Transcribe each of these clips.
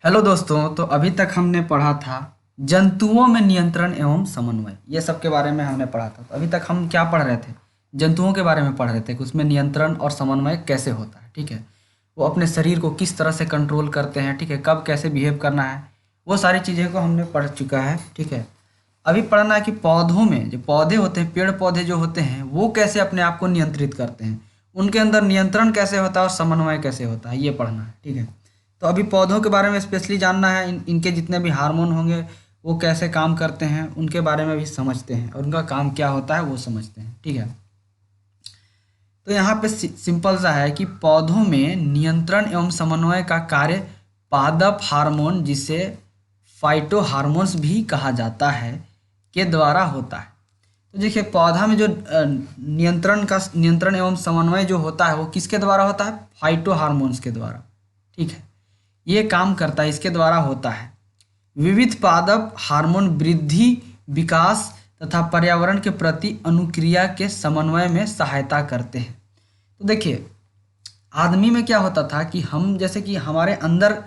Hello दोस्तों, तो अभी तक हमने पढ़ा था जंतुओं में नियंत्रण एवं समन्वय। ये सब के बारे में हमने पढ़ा था। तो अभी तक हम क्या पढ़ रहे थे? जंतुओं के बारे में पढ़ रहे थे कि उसमें नियंत्रण और समन्वय कैसे होता है। ठीक है, वो अपने शरीर को किस तरह से कंट्रोल करते हैं। ठीक है, कब कैसे बिहेव करना है, वो सारी चीज़ें को हमने पढ़ चुका है। ठीक है, अभी पढ़ना है कि पौधों में जो पौधे होते हैं, पेड़ पौधे जो होते हैं, वो कैसे अपने आप को नियंत्रित करते हैं, उनके अंदर नियंत्रण कैसे होता है और समन्वय कैसे होता है, ये पढ़ना है। ठीक है, तो अभी पौधों के बारे में स्पेशली जानना है। इनके जितने भी हार्मोन होंगे वो कैसे काम करते हैं, उनके बारे में भी समझते हैं और उनका काम क्या होता है वो समझते हैं। ठीक है, तो यहाँ पे सिंपल सा है कि पौधों में नियंत्रण एवं समन्वय का कार्य पादप हार्मोन, जिसे फाइटो हार्मोन्स भी कहा जाता है, के द्वारा होता है। तो देखिए, पौधा में जो नियंत्रण एवं समन्वय जो होता है वो किसके द्वारा होता है? फाइटो हार्मोन्स के द्वारा। ठीक है, ये काम करता है, इसके द्वारा होता है। विविध पादप हार्मोन वृद्धि, विकास तथा पर्यावरण के प्रति अनुक्रिया के समन्वय में सहायता करते हैं। तो देखिए, आदमी में क्या होता था कि हम जैसे कि हमारे अंदर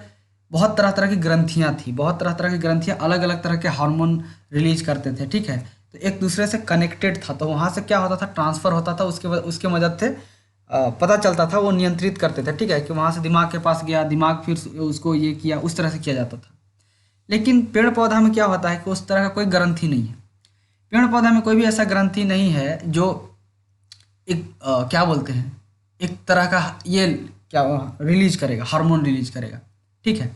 बहुत तरह तरह की ग्रंथियां थी, बहुत तरह तरह की ग्रंथियां अलग अलग तरह के हार्मोन रिलीज करते थे। ठीक है, तो एक दूसरे से कनेक्टेड था, तो वहाँ से क्या होता था, ट्रांसफ़र होता था। उसके मदद से पता चलता था, वो नियंत्रित करते थे। ठीक है, कि वहाँ से दिमाग के पास गया, दिमाग फिर उसको ये किया, उस तरह से किया जाता था। लेकिन पेड़ पौधा में क्या होता है कि उस तरह का कोई ग्रंथि नहीं है। पेड़ पौधा में कोई भी ऐसा ग्रंथि नहीं है जो एक क्या बोलते हैं, एक तरह का ये क्या रिलीज करेगा, हार्मोन रिलीज करेगा। ठीक है,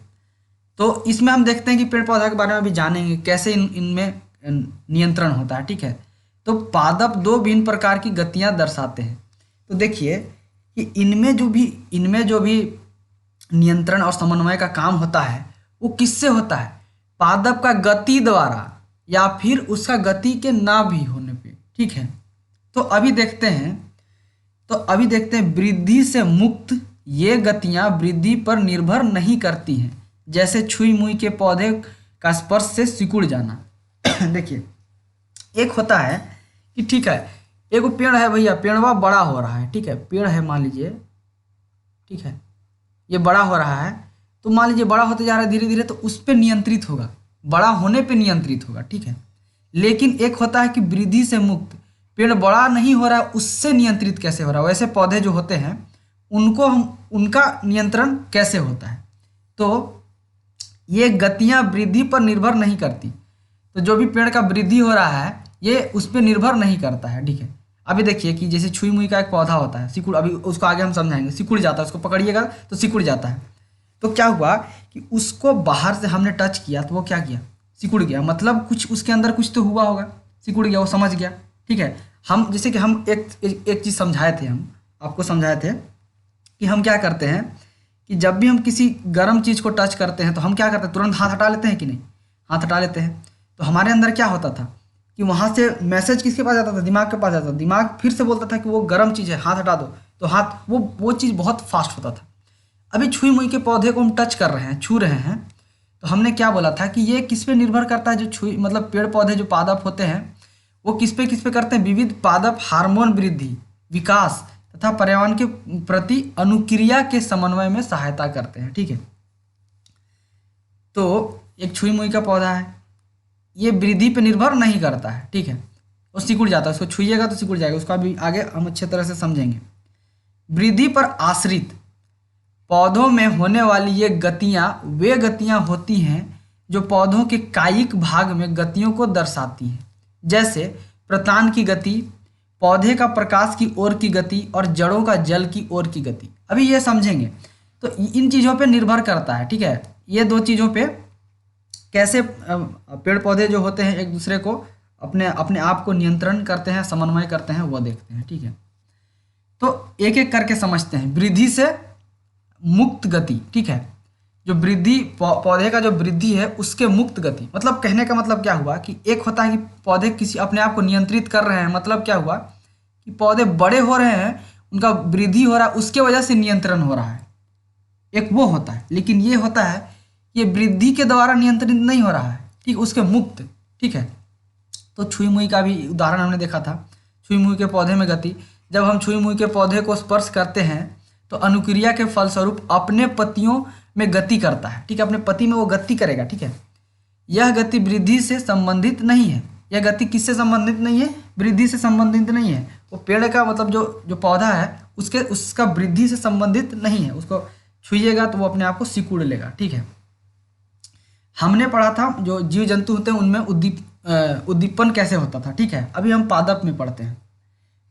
तो इसमें हम देखते हैं कि पेड़ पौधा के बारे में भी जानेंगे कैसे इनमें नियंत्रण होता है। ठीक है, तो पादप दो भिन्न प्रकार की गतियां दर्शाते हैं। तो देखिए कि इनमें जो भी नियंत्रण और समन्वय का काम होता है वो किससे होता है? पादप का गति द्वारा या फिर उसका गति के ना भी होने पे। ठीक है, तो अभी देखते हैं वृद्धि से मुक्त ये गतियां वृद्धि पर निर्भर नहीं करती हैं, जैसे छुई मुई के पौधे का स्पर्श से सिकुड़ जाना। देखिए, एक होता है कि ठीक है, एगो पेड़ है भैया, पेड़वा बड़ा हो रहा है। ठीक है, पेड़ है मान लीजिए, ठीक है, ये बड़ा हो रहा है, तो मान लीजिए बड़ा होते जा रहा है धीरे धीरे, तो उस पर नियंत्रित होगा, बड़ा होने पे नियंत्रित होगा। ठीक है, लेकिन एक होता है कि वृद्धि से मुक्त, पेड़ बड़ा नहीं हो रहा है, उससे नियंत्रित कैसे हो रहा है। वैसे पौधे जो होते हैं उनका नियंत्रण कैसे होता है? तो ये गतियां वृद्धि पर निर्भर नहीं करती। तो जो भी पेड़ का वृद्धि हो रहा है ये उस पर निर्भर नहीं करता है। ठीक है, अभी देखिए कि जैसे छुई मुई का एक पौधा होता है, सिकुड़, अभी उसको आगे हम समझाएंगे, सिकुड़ जाता है, उसको पकड़िएगा तो सिकुड़ जाता है। तो क्या हुआ कि उसको बाहर से हमने टच किया तो वो क्या किया? सिकुड़ गया। मतलब कुछ उसके अंदर कुछ तो हुआ होगा, सिकुड़ गया, वो समझ गया। ठीक है, हम जैसे कि हम एक चीज़ समझाए थे, हम आपको समझाए थे कि हम क्या करते हैं कि जब भी हम किसी गर्म चीज़ को टच करते हैं तो हम क्या करते हैं, तुरंत हाथ हटा लेते हैं कि नहीं? हाथ हटा लेते हैं। तो हमारे अंदर क्या होता था कि वहाँ से मैसेज किसके पास जाता था? दिमाग के पास जाता था। दिमाग फिर से बोलता था कि वो गर्म चीज़ है, हाथ हटा दो, तो हाथ वो चीज़ बहुत फास्ट होता था। अभी छुई मुई के पौधे को हम टच कर रहे हैं, छू रहे हैं, तो हमने क्या बोला था कि ये किस पे निर्भर करता है? जो छुई मतलब पेड़ पौधे जो पादप होते हैं वो किस पे करते हैं? विविध पादप हार्मोन वृद्धि, विकास तथा पर्यावरण के प्रति अनुक्रिया के समन्वय में सहायता करते हैं। ठीक है, तो एक छुई मुई का पौधा है, ये वृद्धि पे निर्भर नहीं करता है। ठीक है, वो सिकुड़ जाता है, उसको छुइएगा तो सिकुड़ जाएगा। उसका भी आगे हम अच्छे तरह से समझेंगे। वृद्धि पर आश्रित पौधों में होने वाली ये गतियां वे गतियां होती हैं जो पौधों के कायिक भाग में गतियों को दर्शाती हैं, जैसे प्रतान की गति, पौधे का प्रकाश की ओर की गति और जड़ों का जल की ओर की गति। अभी ये समझेंगे, तो इन चीज़ों पे निर्भर करता है। ठीक है, ये दो चीज़ों पे कैसे पेड़ पौधे जो होते हैं एक दूसरे को अपने अपने आप को नियंत्रण करते हैं, समन्वय करते हैं, वो देखते हैं। ठीक है, तो एक एक करके समझते हैं। वृद्धि से मुक्त गति। ठीक है, जो वृद्धि पौधे का जो वृद्धि है उसके मुक्त गति, मतलब कहने का मतलब क्या हुआ कि एक होता है कि पौधे किसी अपने आप को नियंत्रित कर रहे हैं, मतलब क्या हुआ कि पौधे बड़े हो रहे हैं, उनका वृद्धि हो रहा है, उसके वजह से नियंत्रण हो रहा है, एक वो होता है। लेकिन ये होता है ये वृद्धि के द्वारा नियंत्रित नहीं हो रहा है, ठीक, उसके मुक्त। ठीक है, तो छुई मुई का भी उदाहरण हमने देखा था, छुई मुई के पौधे में गति। जब हम छुई मुई के पौधे को स्पर्श करते हैं तो अनुक्रिया के फलस्वरूप अपने पत्तियों में गति करता है, ठीक है, अपने पति में वो गति करेगा, ठीक है। यह गति वृद्धि से संबंधित नहीं है। यह गति किससे संबंधित नहीं है? वृद्धि से संबंधित नहीं है। वो पेड़ का मतलब जो पौधा है उसका वृद्धि से संबंधित नहीं है। उसको छुइएगा तो वो अपने आप को सिकुड़ लेगा, ठीक है। हमने पढ़ा था जो जीव जंतु होते हैं उनमें उद्दीपन कैसे होता था, ठीक है। अभी हम पादप में पढ़ते हैं।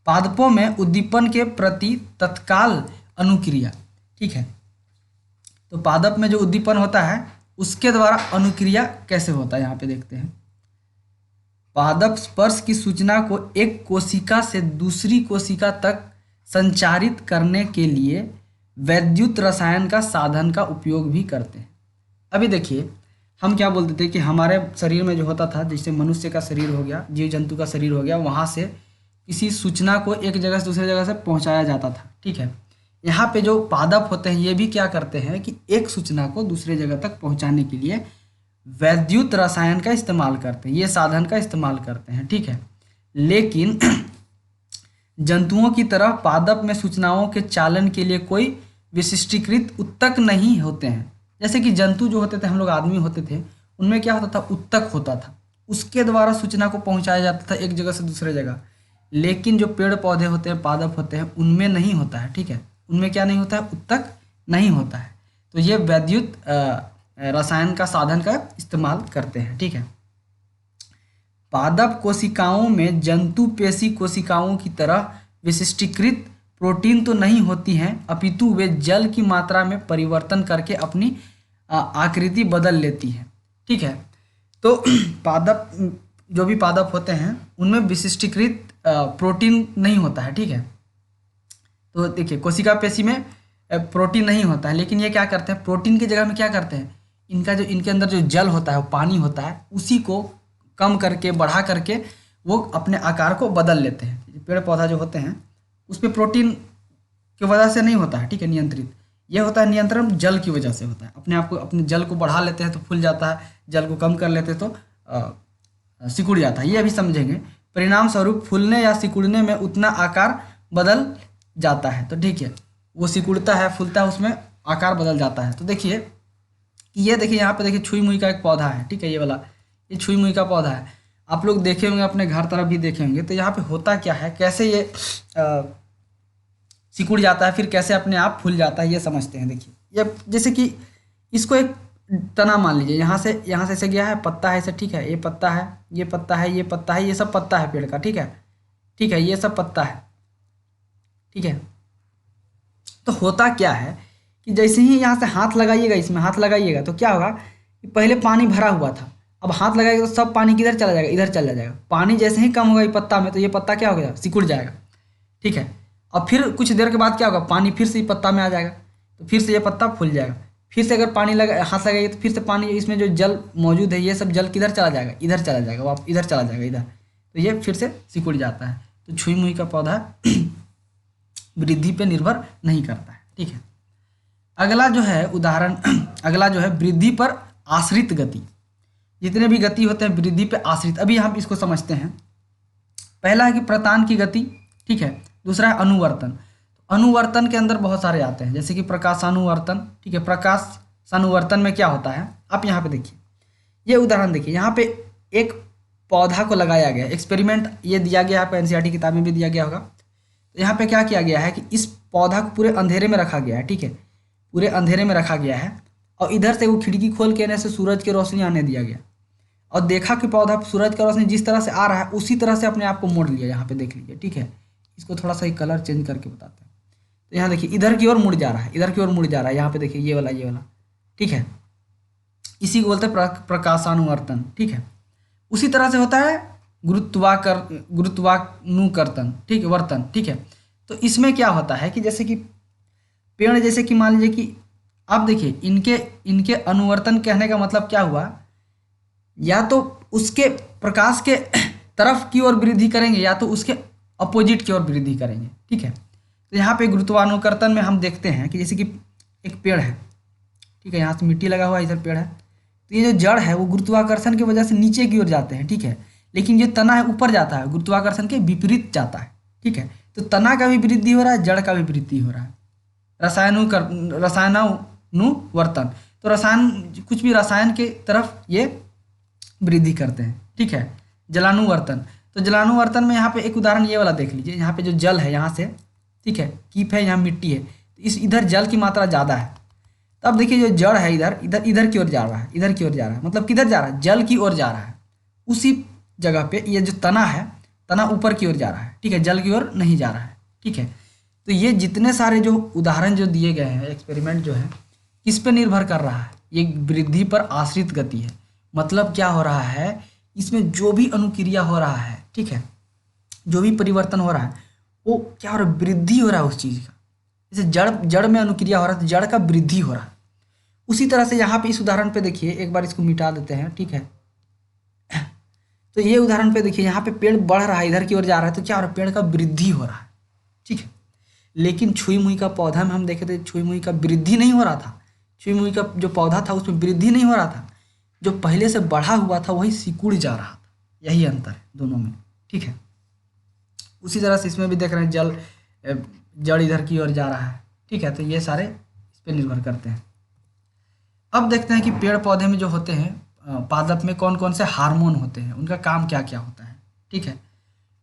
पादपों में उद्दीपन के प्रति तत्काल अनुक्रिया, ठीक है। तो पादप में जो उद्दीपन होता है उसके द्वारा अनुक्रिया कैसे होता है, यहाँ पे देखते हैं। पादप स्पर्श की सूचना को एक कोशिका से दूसरी कोशिका तक संचारित करने के लिए वैद्युत रसायन का साधन का उपयोग भी करते हैं। अभी देखिए, हम क्या बोलते थे कि हमारे शरीर में जो होता था, जैसे मनुष्य का शरीर हो गया, जीव जंतु का शरीर हो गया, वहाँ से किसी सूचना को एक जगह से दूसरी जगह से पहुँचाया जाता था, ठीक है। यहाँ पे जो पादप होते हैं ये भी क्या करते हैं कि एक सूचना को दूसरे जगह तक पहुँचाने के लिए वैद्युत रसायन का इस्तेमाल करते हैं, ये साधन का इस्तेमाल करते हैं, ठीक है। लेकिन जंतुओं की तरह पादप में सूचनाओं के चालन के लिए कोई विशिष्टीकृत उत्तक नहीं होते हैं। जैसे कि जंतु जो होते थे, हम लोग आदमी होते थे, उनमें क्या होता था, उत्तक होता था, उसके द्वारा सूचना को पहुंचाया जाता था एक जगह से दूसरे जगह। लेकिन जो पेड़ पौधे होते हैं, पादप होते हैं, उनमें नहीं होता है, ठीक है। उनमें क्या नहीं होता है, उत्तक नहीं होता है। तो ये वैद्युत रसायन का साधन का इस्तेमाल करते हैं, ठीक है। पादप कोशिकाओं में जंतु पेशी कोशिकाओं की तरह विशिष्टीकृत प्रोटीन तो नहीं होती हैं, अपितु वे जल की मात्रा में परिवर्तन करके अपनी आकृति बदल लेती हैं, ठीक है। तो पादप, जो भी पादप होते हैं उनमें विशिष्टीकृत प्रोटीन नहीं होता है, ठीक है। तो देखिए, कोशिका पेशी में प्रोटीन नहीं होता है, लेकिन ये क्या करते हैं, प्रोटीन की जगह में क्या करते हैं, इनके अंदर जो जल होता है, वो पानी होता है, उसी को कम करके बढ़ा करके वो अपने आकार को बदल लेते हैं। पेड़ पौधा जो होते हैं उसमें प्रोटीन की वजह से नहीं होता है, ठीक है, नियंत्रित। ये होता है नियंत्रण जल की वजह से होता है। अपने आप को, अपने जल को बढ़ा लेते हैं तो फूल जाता है, जल को कम कर लेते हैं तो सिकुड़ जाता है। ये अभी समझेंगे। परिणाम स्वरूप फूलने या सिकुड़ने में उतना आकार बदल जाता है, तो ठीक है, वो सिकुड़ता है, फूलता है, उसमें आकार बदल जाता है। तो देखिए कि ये देखिए, यहाँ पे देखिए छुई मुई का एक पौधा है, ठीक है, ये वाला, ये छुई मुई का पौधा है। आप लोग देखे होंगे, अपने घर तरफ भी देखे होंगे। तो यहाँ पे होता क्या है, कैसे ये सिकुड़ जाता है, फिर कैसे अपने आप फूल जाता है, ये समझते हैं। देखिए, ये जैसे कि इसको एक तना मान लीजिए, यहाँ से ऐसे गया है, पत्ता है ऐसे, ठीक है, ये पत्ता है, ये पत्ता है, ये पत्ता है, ये सब पत्ता है पेड़ का, ठीक है, ठीक है, ये सब पत्ता है, ठीक है। तो होता क्या है कि जैसे ही यहाँ से हाथ लगाइएगा, इसमें हाथ लगाइएगा, तो क्या होगा कि पहले पानी भरा हुआ था, अब हाथ लगाएगा तो सब पानी किधर चला जाएगा, इधर चला जाएगा। पानी जैसे ही कम होगा ये पत्ता में, तो ये पत्ता क्या हो गया, सिकुड़ जाएगा, ठीक है। और फिर कुछ देर के बाद क्या होगा, पानी फिर से पत्ता में आ जाएगा, तो फिर से ये पत्ता फूल जाएगा। फिर से अगर पानी लगा, हाथ लगाइए, तो फिर से पानी, इसमें जो जल मौजूद है, ये सब जल किधर चला जाएगा, इधर चला जाएगा, वो इधर चला जाएगा, इधर, तो ये फिर से सिकुड़ जाता है। तो छुई मुई का पौधा वृद्धि पे निर्भर नहीं करता है, ठीक है। अगला जो है उदाहरण, अगला जो है वृद्धि पर आश्रित गति। जितने भी गति होते हैं वृद्धि पे आश्रित, अभी हम इसको समझते हैं। पहला है कि प्रतान की गति, ठीक है। दूसरा है अनुवर्तन। अनुवर्तन के अंदर बहुत सारे आते हैं, जैसे कि प्रकाशानुवर्तन, ठीक है। प्रकाशानुवर्तन में क्या होता है, आप यहाँ पे देखिए, ये उदाहरण देखिए, यहाँ पे एक पौधा को लगाया गया, एक्सपेरिमेंट ये दिया गया है, एनसीईआरटी किताब में भी दिया गया होगा। तो यहाँ पे क्या किया गया है कि इस पौधा को पूरे अंधेरे में रखा गया है, ठीक है, पूरे अंधेरे में रखा गया है, और इधर से वो खिड़की खोल के से सूरज की रोशनी आने दिया गया, और देखा कि पौधा सूरज का रोशनी जिस तरह से आ रहा है उसी तरह से अपने आप को मोड़ लिया। यहाँ पे देख लीजिए, ठीक है। इसको थोड़ा सा कलर चेंज करके बताते हैं। तो यहाँ देखिए, इधर की ओर मुड़ जा रहा है, इधर की ओर मुड़ जा रहा है, यहाँ पे देखिए, ये वाला, ठीक है। इसी को बोलते हैं प्रकाशानुवर्तन, ठीक है। उसी तरह से होता है गुरुत्वानुकर्तन, ठीक है, वर्तन, ठीक है। तो इसमें क्या होता है कि जैसे कि पेड़, जैसे कि मान लीजिए कि आप देखिए, इनके अनुवर्तन कहने का मतलब क्या हुआ, या तो उसके प्रकाश के तरफ की ओर वृद्धि करेंगे, या तो उसके अपोजिट की ओर वृद्धि करेंगे, ठीक है। तो यहाँ पे गुरुत्वानुकर्तन में हम देखते हैं कि जैसे कि एक पेड़ है, ठीक है, यहाँ से मिट्टी लगा हुआ है, इधर पेड़ है, तो ये जो जड़ है वो गुरुत्वाकर्षण की वजह से नीचे की ओर जाते हैं, ठीक है। लेकिन ये तना है ऊपर जाता है, गुरुत्वाकर्षण के विपरीत जाता है, ठीक है। तो तना का भी वृद्धि हो रहा है, जड़ का भी वृद्धि हो रहा है। जलानुवर्तन। तो रसायन, कुछ भी रसायन के तरफ ये वृद्धि करते हैं, ठीक है। जलानुवर्तन, तो जलानुवर्तन में यहाँ पे एक उदाहरण ये वाला देख लीजिए। यहाँ पे जो जल है यहाँ से, ठीक है, कीप है, यहाँ मिट्टी है, तो इस इधर जल की मात्रा ज़्यादा है। तो अब देखिए जो जड़ है इधर इधर इधर की ओर जा रहा है, इधर की ओर जा रहा है, मतलब किधर जा रहा है, जल की ओर जा रहा है। उसी जगह पे ये जो तना है, तना ऊपर की ओर जा रहा है, ठीक है, जल की ओर नहीं जा रहा है, ठीक है। तो ये जितने सारे जो उदाहरण जो दिए गए हैं, एक्सपेरिमेंट जो है, किस पे निर्भर कर रहा है, ये वृद्धि पर आश्रित गति है। मतलब क्या हो रहा है, इसमें जो भी अनुक्रिया हो रहा है, ठीक है, जो भी परिवर्तन हो रहा है, वो क्या हो रहा है, वृद्धि हो रहा है उस चीज़ का। जैसे जड़ जड़ में अनुक्रिया हो रहा है तो जड़ का वृद्धि हो रहा है। उसी तरह से यहाँ पे इस उदाहरण पे देखिए, एक बार इसको मिटा देते हैं, ठीक है। तो ये उदाहरण पे देखिए, यहाँ पे पेड़ बढ़ रहा है, इधर की ओर जा रहा है, तो क्या हो रहा है, पेड़ का वृद्धि हो रहा है, ठीक है। लेकिन छुई मुई का पौधा में हम देखे थे, छुई मुई का वृद्धि नहीं हो रहा था। छुई मुई का जो पौधा था उसमें वृद्धि नहीं हो रहा था, जो पहले से बढ़ा हुआ था वही सिकुड़ जा रहा था। यही अंतर है दोनों में, ठीक है। उसी तरह से इसमें भी देख रहे हैं, जड़ इधर की ओर जा रहा है, ठीक है। तो ये सारे इस पर निर्भर करते हैं। अब देखते हैं कि पेड़ पौधे में जो होते हैं, पादप में कौन कौन से हार्मोन होते हैं, उनका काम क्या क्या होता है, ठीक है।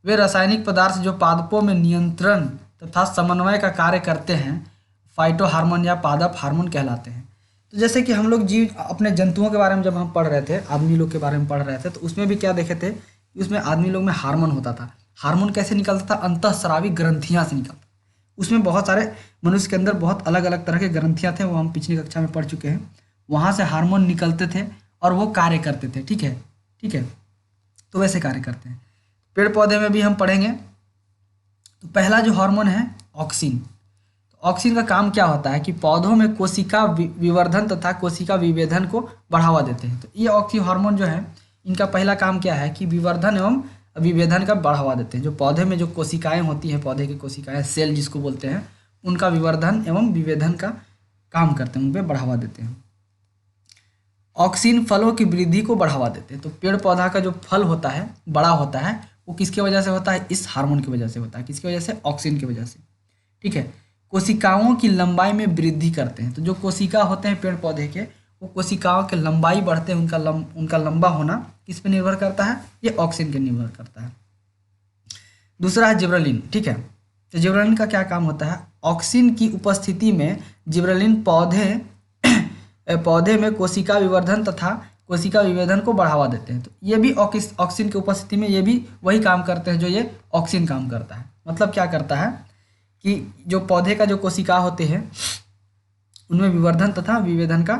वे रासायनिक पदार्थ जो पादपों में नियंत्रण तथा समन्वय का कार्य करते हैं, फाइटो हार्मोन या पादप हार्मोन कहलाते हैं। तो जैसे कि हम लोग जीव अपने जंतुओं के बारे में जब हम पढ़ रहे थे, आदमी लोग के बारे में पढ़ रहे थे, तो उसमें भी क्या देखे थे, उसमें आदमी लोग में हार्मोन होता था। हार्मोन कैसे निकलता था, अंतःस्रावी ग्रंथियाँ से निकलता। उसमें बहुत सारे, मनुष्य के अंदर बहुत अलग अलग तरह के ग्रंथियाँ थे, वो हम पिछली कक्षा में पढ़ चुके हैं। वहाँ से हार्मोन निकलते थे और वो कार्य करते थे, ठीक है, ठीक है। तो वैसे कार्य करते हैं। पेड़ पौधे में भी हम पढ़ेंगे। तो पहला जो हार्मोन है ऑक्सिन। तो ऑक्सिन का काम क्या होता है कि पौधों में कोशिका विवर्धन तथा कोशिका विभेदन को बढ़ावा देते हैं। तो ये ऑक्सिन हार्मोन जो है, इनका पहला काम क्या है कि विवर्धन एवं विभेदन का बढ़ावा देते हैं। जो पौधे में जो कोशिकाएं होती हैं, पौधे की कोशिकाएं, सेल जिसको बोलते हैं, उनका विवर्धन एवं विभेदन का काम करते हैं, उन पर बढ़ावा देते हैं। ऑक्सिन फलों की वृद्धि को बढ़ावा देते हैं। तो पेड़ पौधा का जो फल होता है, बड़ा होता है, वो किसकी वजह से होता है, इस हार्मोन की वजह से होता है। किसकी वजह से, ऑक्सिन की वजह से, ठीक है। कोशिकाओं की लंबाई में वृद्धि करते हैं। तो जो कोशिका होते हैं पेड़ पौधे के, वो कोशिकाओं के लंबाई बढ़ते हैं, उनका लंबा होना किस पे निर्भर करता है, ये ऑक्सिन के निर्भर करता है। दूसरा है जिब्रेलिन, ठीक है। तो जिब्रेलिन का क्या काम होता है, ऑक्सिन की उपस्थिति में जिब्रेलिन पौधे में कोशिका विवर्धन तथा कोशिका विभेदन को बढ़ावा देते हैं। तो ये भी ऑक्सिन की उपस्थिति में ये भी वही काम करते हैं जो ये ऑक्सिन काम करता है। मतलब क्या करता है कि जो पौधे का जो कोशिका होते हैं, उनमें विवर्धन तथा विभेदन का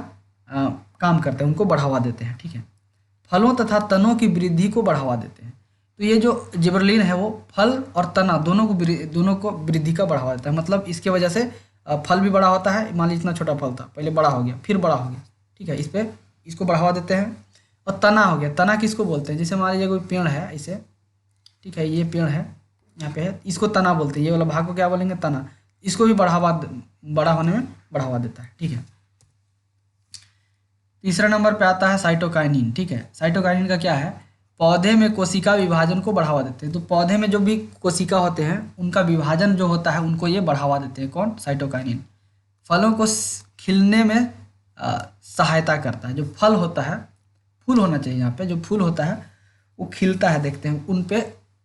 काम करते हैं, उनको बढ़ावा देते हैं, ठीक है। फलों तथा तनों की वृद्धि को बढ़ावा देते हैं। तो ये जो जिब्रेलिन है वो फल और तना दोनों को वृद्धि का बढ़ावा देता है। मतलब इसके वजह से फल भी बड़ा होता है। मान लीजिए इतना छोटा फल था, पहले बड़ा हो गया, फिर बड़ा हो गया, ठीक है, इसको बढ़ावा देते हैं। और तना हो गया, तना किसको बोलते हैं, जैसे मान लीजिए कोई पेड़ है ऐसे, ठीक है, ये पेड़ है यहाँ पे है, इसको तना बोलते हैं। ये वाला भाग को क्या बोलेंगे, तना। इसको भी बड़ा होने में बढ़ावा देता है, ठीक है। तीसरे नंबर पे आता है साइटोकाइनिन, ठीक है। साइटोकाइनिन का क्या है, पौधे में कोशिका विभाजन को बढ़ावा देते हैं। तो पौधे में जो भी कोशिका होते हैं, उनका विभाजन जो होता है, उनको ये बढ़ावा देते हैं। कौन, साइटोकाइनिन। फलों को खिलने में सहायता करता है। जो फल होता है, फूल होना चाहिए यहाँ पे, जो फूल होता है वो खिलता है, देखते हैं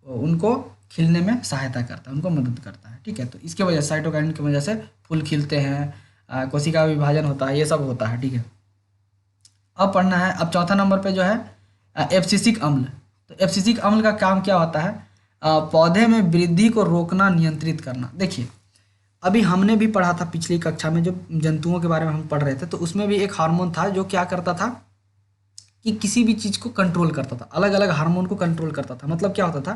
उनको खिलने में सहायता करता है, उनको मदद करता है, ठीक है। तो इसके वजह से, साइटोकाइनिन की वजह से फूल खिलते हैं, कोशिका विभाजन होता है, ये सब होता है, ठीक है। अब पढ़ना है, अब चौथा नंबर पे जो है एब्सिसिक अम्ल। तो एब्सिसिक अम्ल का काम क्या होता है, पौधे में वृद्धि को रोकना, नियंत्रित करना। देखिए अभी हमने भी पढ़ा था पिछली कक्षा में, जो जंतुओं के बारे में हम पढ़ रहे थे, तो उसमें भी एक हार्मोन था जो क्या करता था कि किसी भी चीज़ को कंट्रोल करता था, अलग अलग हार्मोन को कंट्रोल करता था। मतलब क्या होता था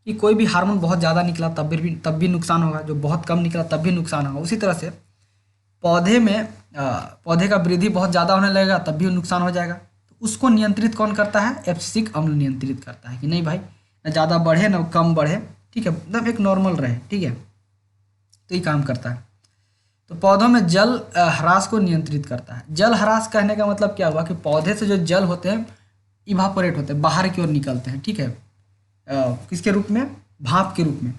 कि कोई भी हार्मोन बहुत ज़्यादा निकला तब भी नुकसान होगा, जो बहुत कम निकला तब भी नुकसान होगा। उसी तरह से पौधे का वृद्धि बहुत ज़्यादा होने लगेगा तब भी नुकसान हो जाएगा। तो उसको नियंत्रित कौन करता है, एब्सिसिक अम्ल नियंत्रित करता है कि नहीं भाई, न ज़्यादा बढ़े न कम बढ़े, ठीक है, मतलब एक नॉर्मल रहे, ठीक है। तो ये काम करता है। तो पौधों में जल ह्रास को नियंत्रित करता है। जल ह्रास कहने का मतलब क्या हुआ कि पौधे से जो जल होते हैं इवापोरेट होते हैं, बाहर की ओर निकलते हैं, ठीक है, किसके रूप में, भाप के रूप में।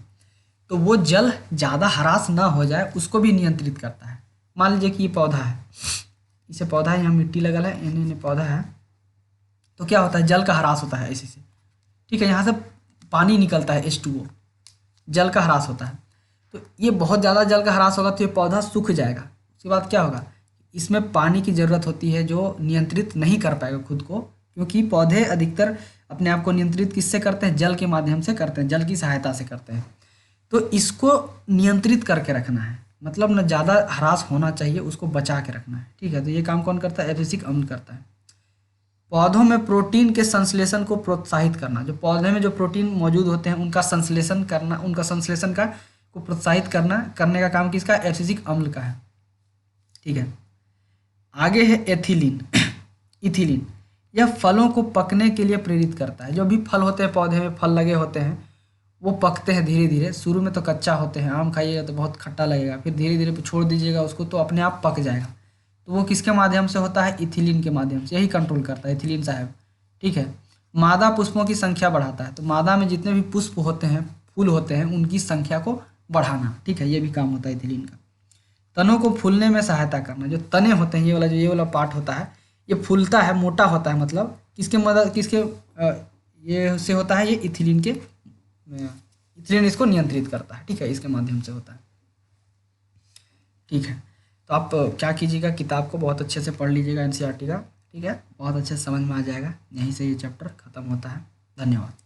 तो वो जल ज़्यादा ह्रास ना हो जाए उसको भी नियंत्रित करता है। मान लीजिए कि ये पौधा है, इसे पौधा है, यहाँ मिट्टी लगल है, इन्हें पौधा है, तो क्या होता है, जल का ह्रास होता है इसी से, ठीक है। यहाँ से पानी निकलता है H2O, जल का ह्रास होता है। तो ये बहुत ज़्यादा जल का ह्रास होगा तो ये पौधा सूख जाएगा। उसके बाद क्या होगा, इसमें पानी की ज़रूरत होती है जो नियंत्रित नहीं कर पाएगा खुद को, क्योंकि पौधे अधिकतर अपने आप को नियंत्रित किससे करते हैं, जल के माध्यम से करते हैं, जल की सहायता से करते हैं। तो इसको नियंत्रित करके रखना है, मतलब न ज़्यादा ह्रास होना चाहिए, उसको बचा के रखना है, ठीक है। तो ये काम कौन करता है, एब्सिसिक अम्ल करता है। पौधों में प्रोटीन के संश्लेषण को प्रोत्साहित करना, जो पौधे में जो प्रोटीन मौजूद होते हैं उनका संश्लेषण करना, उनका संश्लेषण का को प्रोत्साहित करने का काम किसका, एब्सिसिक अम्ल का है, ठीक है। आगे है एथिलीन। इथिलीन, यह फलों को पकने के लिए प्रेरित करता है। जो भी फल होते हैं, पौधे में फल लगे होते हैं, वो पकते हैं धीरे धीरे। शुरू में तो कच्चा होते हैं, आम खाइएगा तो बहुत खट्टा लगेगा, फिर धीरे धीरे छोड़ दीजिएगा उसको तो अपने आप पक जाएगा। तो वो किसके माध्यम से होता है, इथिलीन के माध्यम से, यही कंट्रोल करता है इथिलीन साहब, ठीक है। मादा पुष्पों की संख्या बढ़ाता है, तो मादा में जितने भी पुष्प होते हैं, फूल होते हैं, उनकी संख्या को बढ़ाना, ठीक है, ये भी काम होता है इथिलीन का। तनों को फूलने में सहायता करना, जो तने होते हैं, ये वाला पार्ट होता है, ये फूलता है, मोटा होता है, मतलब किसके ये से होता है, ये इथिलीन के, इथिलीन इसको नियंत्रित करता है, ठीक है, इसके माध्यम से होता है, ठीक है। तो आप क्या कीजिएगा, किताब को बहुत अच्छे से पढ़ लीजिएगा, एनसीईआरटी का, ठीक है, बहुत अच्छे से समझ में आ जाएगा। यहीं से ये चैप्टर खत्म होता है। धन्यवाद।